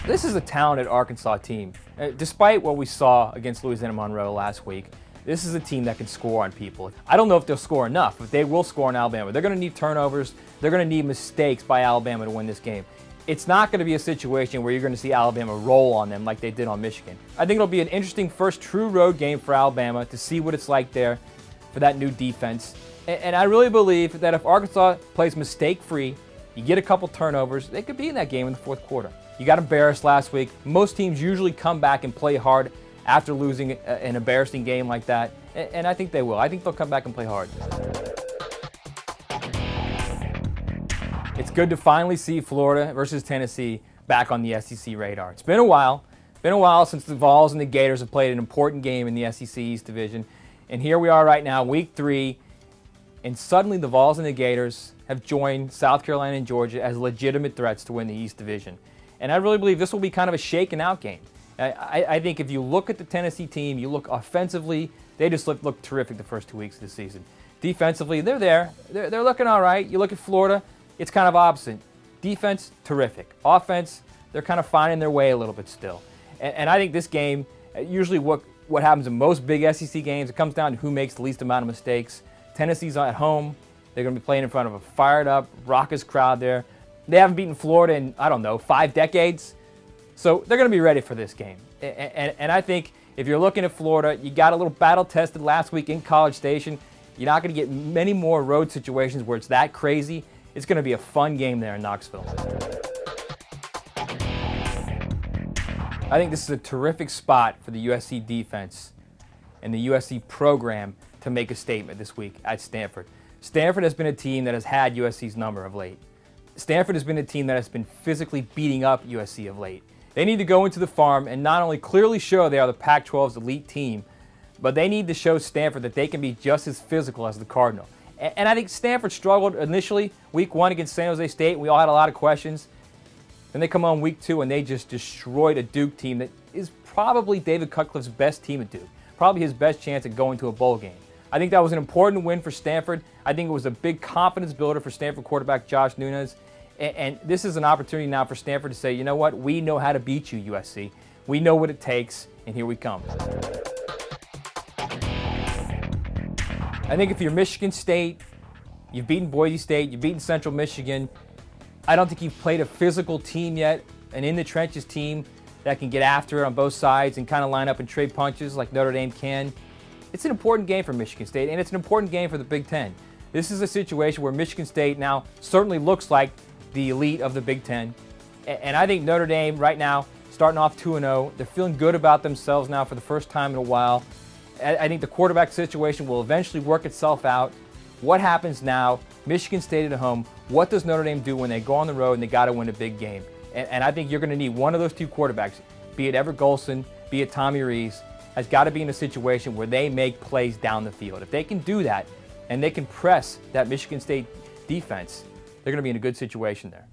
This is a talented Arkansas team. Despite what we saw against Louisiana Monroe last week, this is a team that can score on people. I don't know if they'll score enough, but they will score on Alabama. They're going to need turnovers. They're going to need mistakes by Alabama to win this game. It's not going to be a situation where you're going to see Alabama roll on them like they did on Michigan. I think it'll be an interesting first true road game for Alabama to see what it's like there for that new defense. And I really believe that if Arkansas plays mistake-free, you get a couple turnovers, they could be in that game in the fourth quarter. You got embarrassed last week. Most teams usually come back and play hard after losing an embarrassing game like that, and I think they will. I think they'll come back and play hard. It's good to finally see Florida versus Tennessee back on the SEC radar. It's been a while. It's been a while since the Vols and the Gators have played an important game in the SEC East Division, and here we are right now, week 3, and suddenly the Vols and the Gators have joined South Carolina and Georgia as legitimate threats to win the East Division. And I really believe this will be kind of a shaken out game. I think if you look at the Tennessee team, you look offensively, they just look terrific the first 2 weeks of the season. Defensively, they're there. They're looking all right. You look at Florida, it's kind of opposite. Defense, terrific. Offense, they're kind of finding their way a little bit still. And I think this game, usually what happens in most big SEC games, it comes down to who makes the least amount of mistakes. Tennessee's at home. They're going to be playing in front of a fired up, raucous crowd there. They haven't beaten Florida in, I don't know, 5 decades. So they're going to be ready for this game. And I think if you're looking at Florida, you got a little battle tested last week in College Station. You're not going to get many more road situations where it's that crazy. It's going to be a fun game there in Knoxville. I think this is a terrific spot for the USC defense and the USC program to make a statement this week at Stanford. Stanford has been a team that has had USC's number of late. Stanford has been a team that has been physically beating up USC of late. They need to go into the farm and not only clearly show they are the Pac-12's elite team, but they need to show Stanford that they can be just as physical as the Cardinal. And I think Stanford struggled initially week 1 against San Jose State. We all had a lot of questions. Then they come on week 2 and they just destroyed a Duke team that is probably David Cutcliffe's best team at Duke. Probably his best chance at going to a bowl game. I think that was an important win for Stanford. I think it was a big confidence builder for Stanford quarterback Josh Nunez. And this is an opportunity now for Stanford to say, you know what, we know how to beat you, USC. We know what it takes, and here we come. I think if you're Michigan State, you've beaten Boise State, you've beaten Central Michigan, I don't think you've played a physical team yet, an in-the-trenches team that can get after it on both sides and kind of line up and trade punches like Notre Dame can. It's an important game for Michigan State, and it's an important game for the Big Ten. This is a situation where Michigan State now certainly looks like the elite of the Big Ten. And I think Notre Dame right now, starting off 2-0, they're feeling good about themselves now for the first time in a while. I think the quarterback situation will eventually work itself out. What happens now? Michigan State at home. What does Notre Dame do when they go on the road and they got to win a big game? And I think you're going to need one of those two quarterbacks, be it Everett Golson, be it Tommy Rees, has got to be in a situation where they make plays down the field. If they can do that and they can press that Michigan State defense, they're going to be in a good situation there.